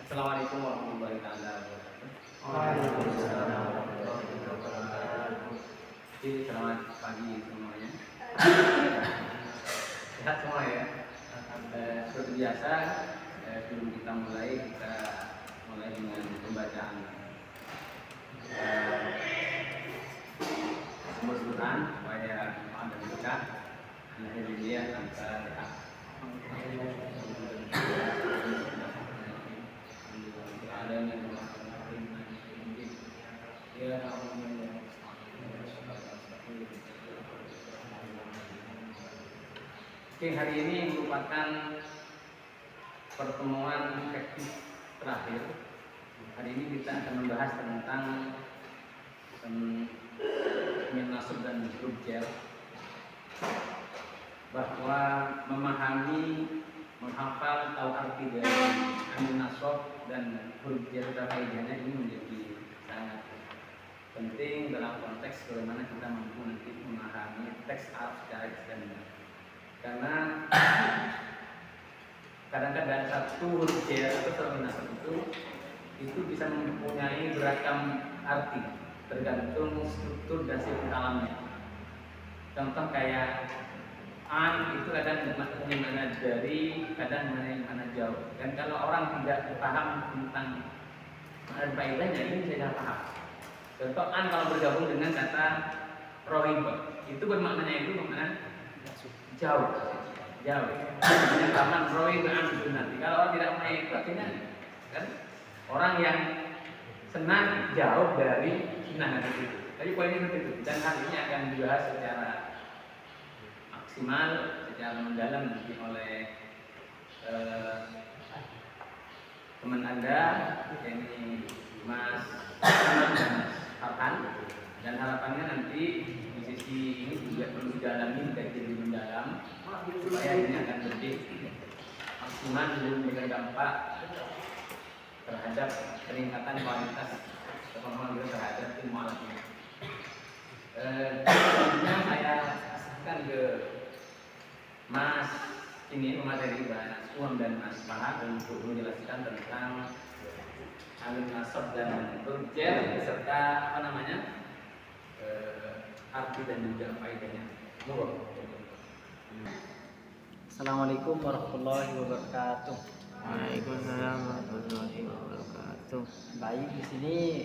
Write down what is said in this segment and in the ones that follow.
Assalamualaikum warahmatullahi wabarakatuh. Waalaikumsalam warahmatullahi wabarakatuh. Jadi selamat pagi semuanya. Sehat semua ya. Seperti biasa, sebelum kita mulai dengan pembacaan Al-Quran supaya doa dan berkah. Alhamdulillah Al-Fatihah. Oke, hari ini merupakan pertemuan efektif terakhir. Hari ini kita akan membahas tentang nasab dan huruf jar, bahwa memahami, menghafal, tahu arti dari nasab dan huruf jar dan faedahnya ini menjadi sangat penting dalam konteks bagaimana kita mampu nanti memahami teks Arab secara extended. Karena kadang-kadang satu huruf jar atau satu nasab itu bisa mempunyai beragam arti tergantung struktur dan sifat kalamnya. Contoh kayak an itu kadang bermakna mana dari, kadang mana jauh. Dan kalau orang tidak paham tentang faedahnya, ini bisa paham. Contoh an kalau bergabung dengan kata rohiba, itu bermaknanya itu bermakna jauh. Dengan taman rohiba an itu nanti. Kalau orang tidak punya itu artinya kan orang yang senang jauh dari senang itu. Jadi poinnya seperti itu. Dan hal ini akan dibahas secara maksimal, secara mendalam nanti oleh teman Anda, yakni Mas Ahmad dan Mas Farhan. Dan harapannya nanti di sisi ini juga perlu didalami, dikaji lebih mendalam supaya ini akan lebih maksimal dan memberikan dampak terhadap peningkatan kualitas pemahaman kita terhadap ilmu alam ini. Selanjutnya saya kasihkan ke Mas ini pemateri Mas Umam dan Mas Farhan untuk menjelaskan tentang nasab dan huruf jar beserta arti dan juga faedahnya. Assalamualaikum warahmatullahi wabarakatuh. Waalaikumsalam warahmatullahi wabarakatuh. Baik, di sini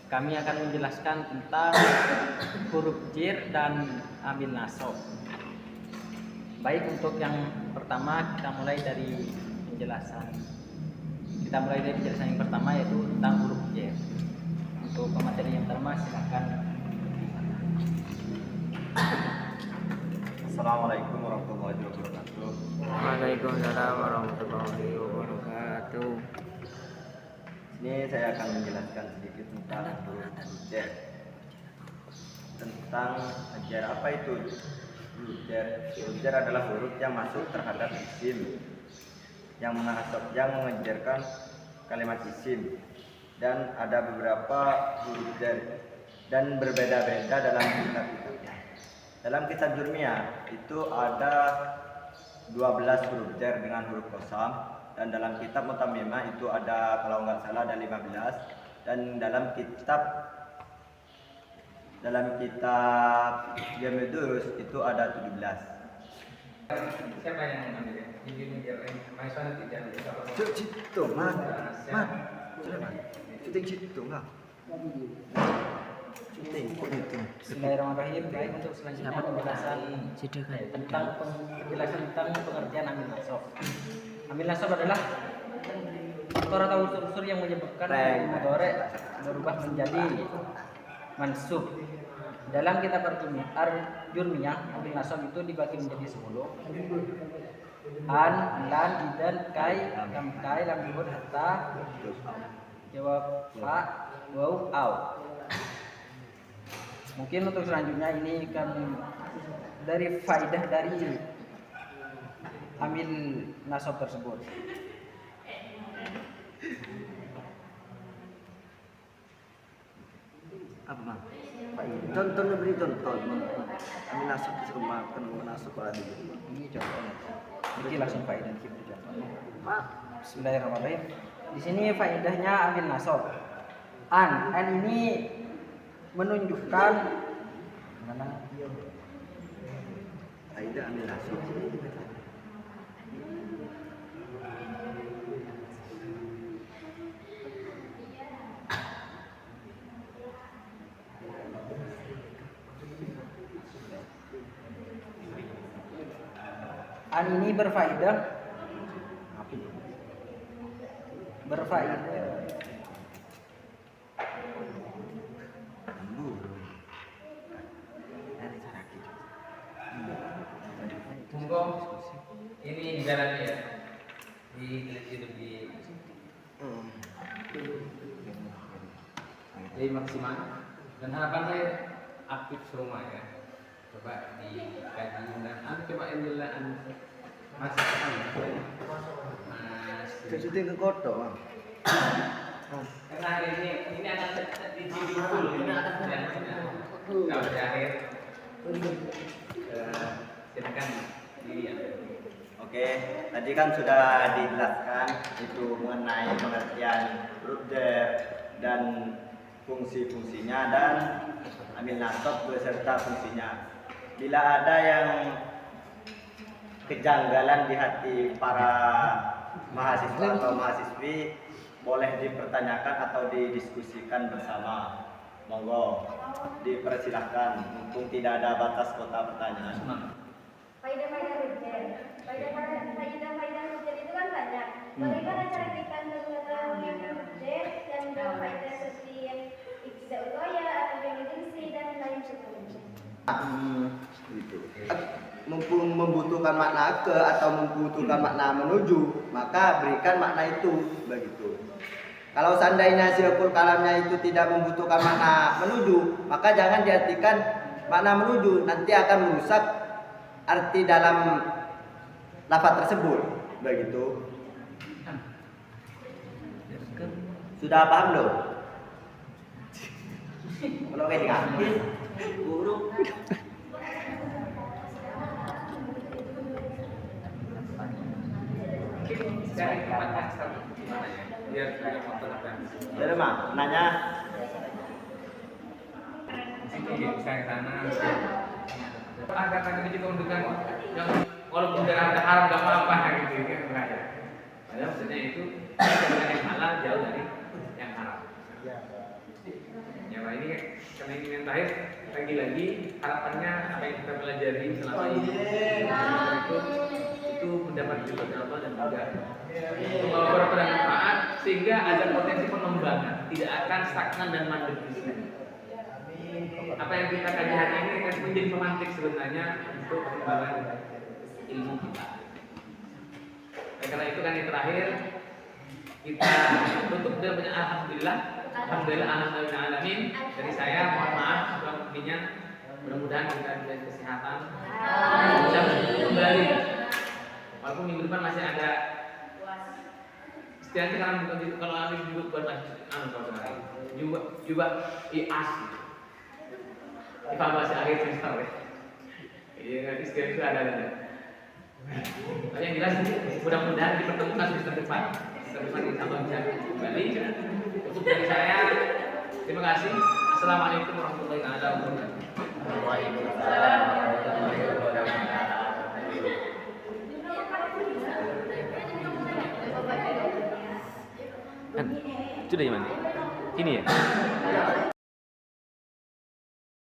kami akan menjelaskan tentang huruf jar dan amil nasab. Baik, untuk yang pertama kita mulai dari penjelasan. Yang pertama yaitu tentang huruf jar. Untuk pemateri yang pertama silakan. Assalamualaikum warahmatullahi wabarakatuh. Waalaikumsalam warahmatullahi wabarakatuh. Ini saya akan menjelaskan sedikit tentang huruf jar. Tentang jar, apa itu huruf jar? Huruf jar adalah huruf yang masuk terhadap isim, yang mengejarkan kalimat isim. Dan ada beberapa huruf jar dan berbeda-beda dalam kitab itu. Dalam kitab Jurmiyah itu ada 12 huruf jar dengan huruf qasam, dan dalam kitab Mutammimah itu ada, kalau nggak salah, ada 15, dan dalam kitab Jamedus itu ada 17. Siapa yang mengambil ya? Maiswana tidak. Cito, man. Syuting cito nggak? Bismillahirrahmanirrahim. Baik, untuk selanjutnya penjelasan tentang pengertian amil nasab. Amil nasab adalah faktor atau unsur-unsur yang menyebabkan mudhari berubah menjadi mansub. Dalam kitab Jurmiyah, amil nasab itu dibagi menjadi 10. An, lan, idan, kai, lam kai, lam yuhud, hatta, jawab fa, waw, au. Mungkin untuk selanjutnya ini kan dari faedah dari amil nasab tersebut. Apa bang? Contoh, beri contoh. Amil nasab disemakan menasab ada Ini contohnya. Ini langsung faedah kita contohnya. Bismillahirrahmanirrahim. Di sini faedahnya ambil nasab. An ini menunjukkan mana? Aida ambil nasab. An ini berfaedah Monggo ini dijalani ya, diteliti lebih jadi maksimal, dan harapan saya aktif semua ya. Coba dikaji dan coba yang masuk Mas. Syuting ke kota, Bang. Karena hari ini akan di full ini kalau di akhir silakan dilihat. Oke, tadi kan sudah dijelaskan itu mengenai pengertian rudder dan fungsi-fungsinya dan ambil nasab beserta fungsinya. Bila ada yang kejanggalan di hati para mahasiswa atau mahasiswi, boleh dipertanyakan atau didiskusikan bersama. Monggo dipersilahkan, mumpung tidak ada batas kota pertanyaan. Faidah-faidah hujan. Faidah-faidah hujan itu kan banyak. Bagaimana cara kita mengetahui hujan dan faidah seperti yang ijza'ul ghaya atau evidensi dan lain sebagainya? Gitu. Mumpung membutuhkan makna ke atau membutuhkan makna menuju, maka berikan makna itu begitu. Kalau seandainya sirkul kalamnya itu tidak membutuhkan makna menuju, maka jangan diartikan makna menuju, nanti akan merusak arti dalam lafaz tersebut begitu. Sudah paham loh? Kalau kayak ngambil buruk. Cari tempat yang sama biar tidak konten apa yang Jadi mah nanya situ ya bisa ke sana. Ada kan juga menunjukkan yang walaupun tidak ada haram nggak apa-apa gitu kan bahaya. Padahal maksudnya itu yang halal jauh dari yang haram. Ya Pak, ini karena ini yang terakhir lagi-lagi harapannya apa yang kita pelajari selama ini itu mendapat ridho Allah dan juga membawa beberapa manfaat sehingga ada potensi pengembangan, tidak akan stagnan dan mandek di sini. Apa yang kita kaji hari ini akan menjadi pemantik sebenarnya untuk perkembangan ilmu kita. Dan karena itu kan yang terakhir kita tutup dengan banyak alhamdulillah alamin. Dari saya mohon maaf kalau mungkinnya, mudah-mudahan kita diberi kesehatan bisa kembali. Walaupun minggu depan masih ada setidaknya kalau Alif juga buat juga IAS evaluasi akhir semester ya. Iya nanti setidaknya itu ada. Tapi yang jelas mudah-mudahan dipertemukan semester depan insya Allah bisa kembali. Untuk dari saya terima kasih. Assalamualaikum warahmatullahi wabarakatuh. Waalaikumsalam warahmatullahi wabarakatuh. Sudah gimana? Ini ya?